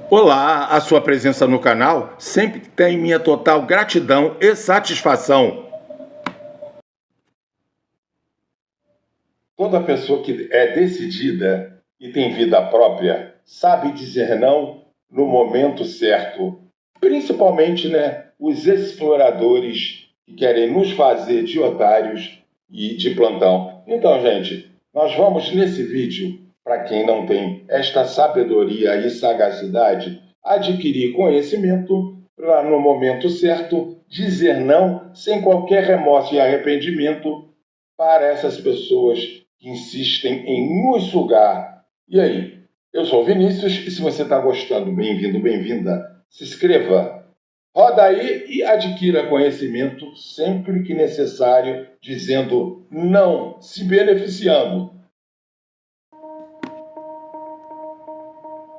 Olá, a sua presença no canal sempre tem minha total gratidão e satisfação. Toda pessoa que é decidida e tem vida própria sabe dizer não no momento certo. Principalmente, os exploradores que querem nos fazer de otários e de plantão. Então, gente, nós vamos nesse vídeo, para quem não tem esta sabedoria e sagacidade, adquirir conhecimento para, no momento certo, dizer não sem qualquer remorso e arrependimento para essas pessoas que insistem em nos sugar. E aí? Eu sou o Vinícius e se você está gostando, bem-vindo, bem-vinda, se inscreva, roda aí e adquira conhecimento sempre que necessário, dizendo não, se beneficiando.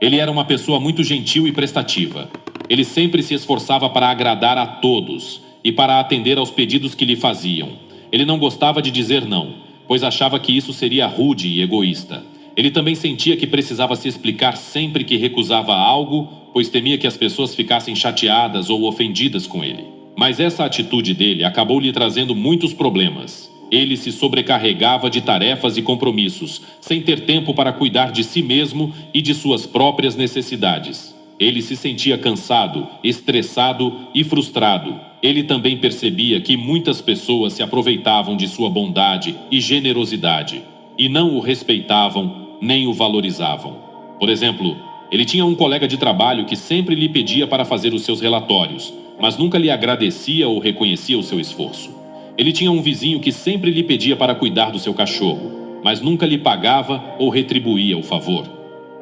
Ele era uma pessoa muito gentil e prestativa. Ele sempre se esforçava para agradar a todos e para atender aos pedidos que lhe faziam. Ele não gostava de dizer não, pois achava que isso seria rude e egoísta. Ele também sentia que precisava se explicar sempre que recusava algo, pois temia que as pessoas ficassem chateadas ou ofendidas com ele. Mas essa atitude dele acabou lhe trazendo muitos problemas. Ele se sobrecarregava de tarefas e compromissos, sem ter tempo para cuidar de si mesmo e de suas próprias necessidades. Ele se sentia cansado, estressado e frustrado. Ele também percebia que muitas pessoas se aproveitavam de sua bondade e generosidade, e não o respeitavam nem o valorizavam. Por exemplo, ele tinha um colega de trabalho que sempre lhe pedia para fazer os seus relatórios, mas nunca lhe agradecia ou reconhecia o seu esforço. Ele tinha um vizinho que sempre lhe pedia para cuidar do seu cachorro, mas nunca lhe pagava ou retribuía o favor.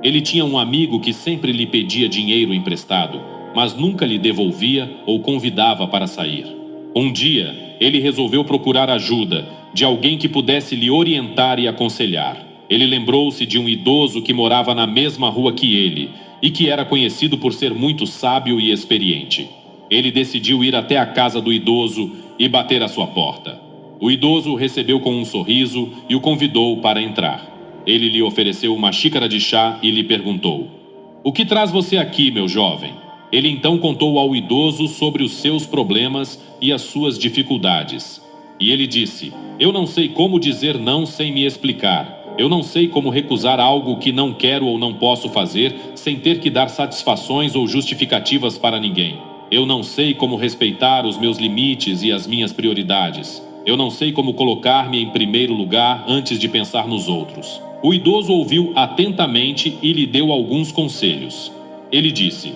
Ele tinha um amigo que sempre lhe pedia dinheiro emprestado, mas nunca lhe devolvia ou convidava para sair. Um dia, ele resolveu procurar ajuda de alguém que pudesse lhe orientar e aconselhar. Ele lembrou-se de um idoso que morava na mesma rua que ele e que era conhecido por ser muito sábio e experiente. Ele decidiu ir até a casa do idoso e bater à sua porta. O idoso o recebeu com um sorriso e o convidou para entrar. Ele lhe ofereceu uma xícara de chá e lhe perguntou: "O que traz você aqui, meu jovem?" Ele então contou ao idoso sobre os seus problemas e as suas dificuldades. E ele disse: "Eu não sei como dizer não sem me explicar. Eu não sei como recusar algo que não quero ou não posso fazer sem ter que dar satisfações ou justificativas para ninguém. Eu não sei como respeitar os meus limites e as minhas prioridades. Eu não sei como colocar-me em primeiro lugar antes de pensar nos outros." O idoso ouviu atentamente e lhe deu alguns conselhos. Ele disse: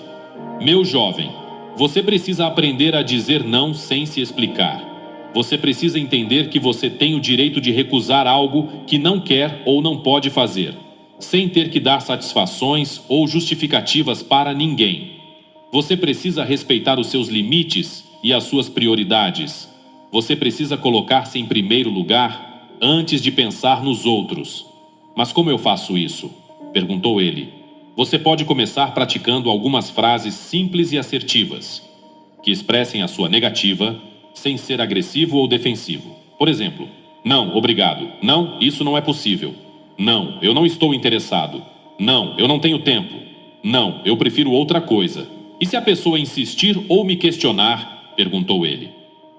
"Meu jovem, você precisa aprender a dizer não sem se explicar. Você precisa entender que você tem o direito de recusar algo que não quer ou não pode fazer, sem ter que dar satisfações ou justificativas para ninguém. Você precisa respeitar os seus limites e as suas prioridades. Você precisa colocar-se em primeiro lugar antes de pensar nos outros." "Mas como eu faço isso?" perguntou ele. Você pode começar praticando algumas frases simples e assertivas, que expressem a sua negativa, sem ser agressivo ou defensivo. Por exemplo: "Não, obrigado. Não, isso não é possível. Não, eu não estou interessado. Não, eu não tenho tempo. Não, eu prefiro outra coisa." "E se a pessoa insistir ou me questionar?" perguntou ele.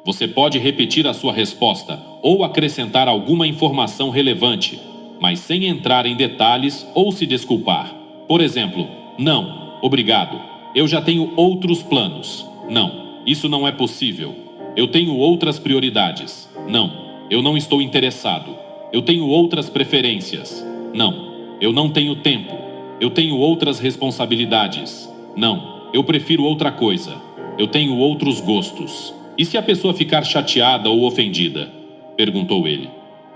Você pode repetir a sua resposta ou acrescentar alguma informação relevante, mas sem entrar em detalhes ou se desculpar. Por exemplo: "Não, obrigado. Eu já tenho outros planos. Não, isso não é possível. Eu tenho outras prioridades. Não, eu não estou interessado. Eu tenho outras preferências. Não, eu não tenho tempo. Eu tenho outras responsabilidades. Não, eu prefiro outra coisa. Eu tenho outros gostos." "E se a pessoa ficar chateada ou ofendida?" perguntou ele.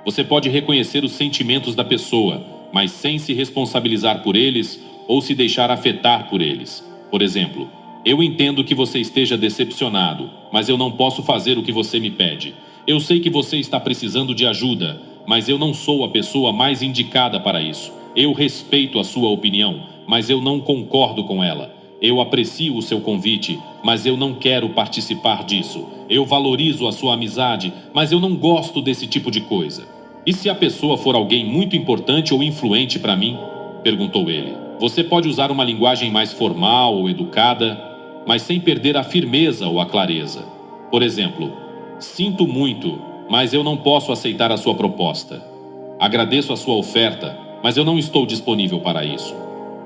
Você pode reconhecer os sentimentos da pessoa, mas sem se responsabilizar por eles ou se deixar afetar por eles. Por exemplo: "Eu entendo que você esteja decepcionado, mas eu não posso fazer o que você me pede. Eu sei que você está precisando de ajuda, mas eu não sou a pessoa mais indicada para isso. Eu respeito a sua opinião, mas eu não concordo com ela. Eu aprecio o seu convite, mas eu não quero participar disso. Eu valorizo a sua amizade, mas eu não gosto desse tipo de coisa." "E se a pessoa for alguém muito importante ou influente para mim?" perguntou ele. Você pode usar uma linguagem mais formal ou educada, mas sem perder a firmeza ou a clareza. Por exemplo, sinto muito, mas eu não posso aceitar a sua proposta. Agradeço a sua oferta, mas eu não estou disponível para isso.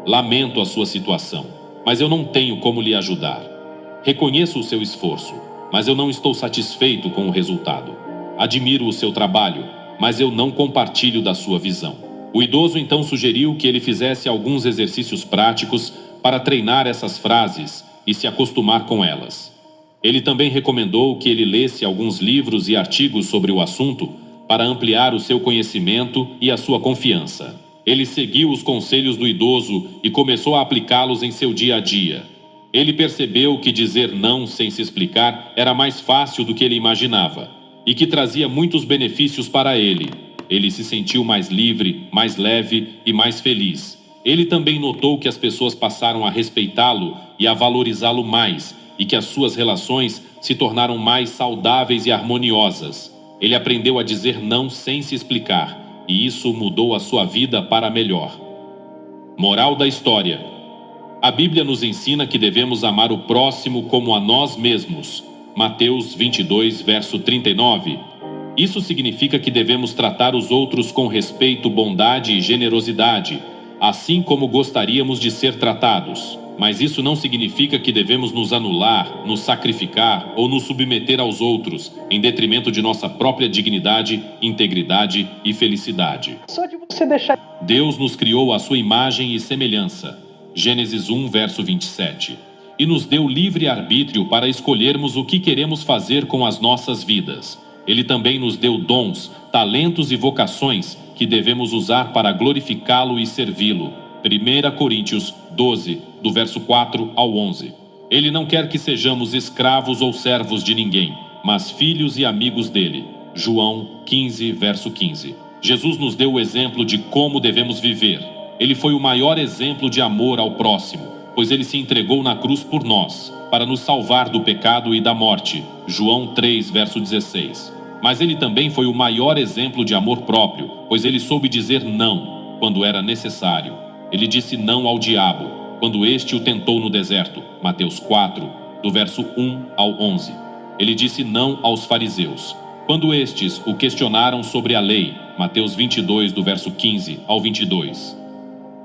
Lamento a sua situação, mas eu não tenho como lhe ajudar. Reconheço o seu esforço, mas eu não estou satisfeito com o resultado. Admiro o seu trabalho, mas eu não compartilho da sua visão. O idoso então sugeriu que ele fizesse alguns exercícios práticos para treinar essas frases e se acostumar com elas. Ele também recomendou que ele lesse alguns livros e artigos sobre o assunto para ampliar o seu conhecimento e a sua confiança. Ele seguiu os conselhos do idoso e começou a aplicá-los em seu dia a dia. Ele percebeu que dizer não sem se explicar era mais fácil do que ele imaginava e que trazia muitos benefícios para ele. Ele se sentiu mais livre, mais leve e mais feliz. Ele também notou que as pessoas passaram a respeitá-lo e a valorizá-lo mais, e que as suas relações se tornaram mais saudáveis e harmoniosas. Ele aprendeu a dizer não sem se explicar, e isso mudou a sua vida para melhor. Moral da história: a Bíblia nos ensina que devemos amar o próximo como a nós mesmos. Mateus 22, verso 39. Isso significa que devemos tratar os outros com respeito, bondade e generosidade, assim como gostaríamos de ser tratados. Mas isso não significa que devemos nos anular, nos sacrificar ou nos submeter aos outros, em detrimento de nossa própria dignidade, integridade e felicidade. Só de você deixar... Deus nos criou à sua imagem e semelhança. Gênesis 1, verso 27. E nos deu livre arbítrio para escolhermos o que queremos fazer com as nossas vidas. Ele também nos deu dons, talentos e vocações que devemos usar para glorificá-lo e servi-lo. 1 Coríntios 12, do verso 4 ao 11. Ele não quer que sejamos escravos ou servos de ninguém, mas filhos e amigos dele. João 15, verso 15. Jesus nos deu o exemplo de como devemos viver. Ele foi o maior exemplo de amor ao próximo, pois ele se entregou na cruz por nós, para nos salvar do pecado e da morte. João 3, verso 16. Mas ele também foi o maior exemplo de amor próprio, pois ele soube dizer não quando era necessário. Ele disse não ao diabo, quando este o tentou no deserto. Mateus 4, do verso 1 ao 11. Ele disse não aos fariseus, quando estes o questionaram sobre a lei. Mateus 22, do verso 15 ao 22.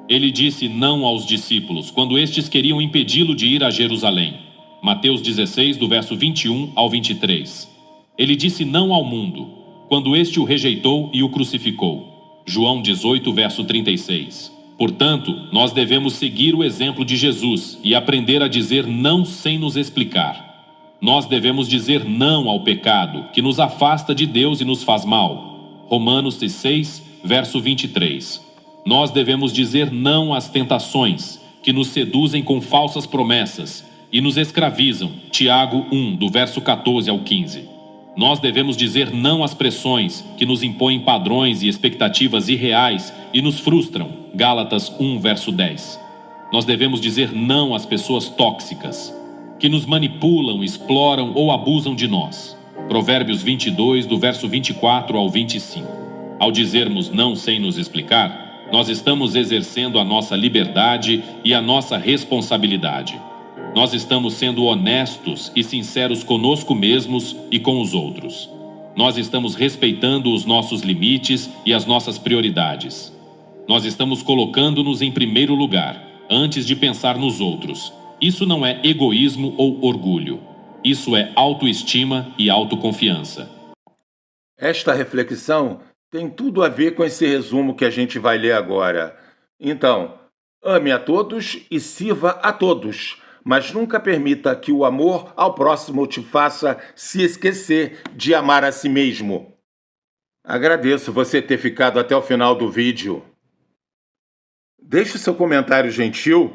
Ele disse não aos discípulos, quando estes queriam impedi-lo de ir a Jerusalém. Mateus 16, do verso 21 ao 23. Ele disse não ao mundo, quando este o rejeitou e o crucificou. João 18, verso 36. Portanto, nós devemos seguir o exemplo de Jesus e aprender a dizer não sem nos explicar. Nós devemos dizer não ao pecado, que nos afasta de Deus e nos faz mal. Romanos 6, verso 23. Nós devemos dizer não às tentações, que nos seduzem com falsas promessas e nos escravizam. Tiago 1, do verso 14 ao 15. Nós devemos dizer não às pressões que nos impõem padrões e expectativas irreais e nos frustram. Gálatas 1, verso 10. Nós devemos dizer não às pessoas tóxicas, que nos manipulam, exploram ou abusam de nós. Provérbios 22, do verso 24 ao 25. Ao dizermos não sem nos explicar, nós estamos exercendo a nossa liberdade e a nossa responsabilidade. Nós estamos sendo honestos e sinceros conosco mesmos e com os outros. Nós estamos respeitando os nossos limites e as nossas prioridades. Nós estamos colocando-nos em primeiro lugar, antes de pensar nos outros. Isso não é egoísmo ou orgulho. Isso é autoestima e autoconfiança. Esta reflexão tem tudo a ver com esse resumo que a gente vai ler agora. Então, ame a todos e sirva a todos, mas nunca permita que o amor ao próximo te faça se esquecer de amar a si mesmo. Agradeço você ter ficado até o final do vídeo. Deixe seu comentário gentil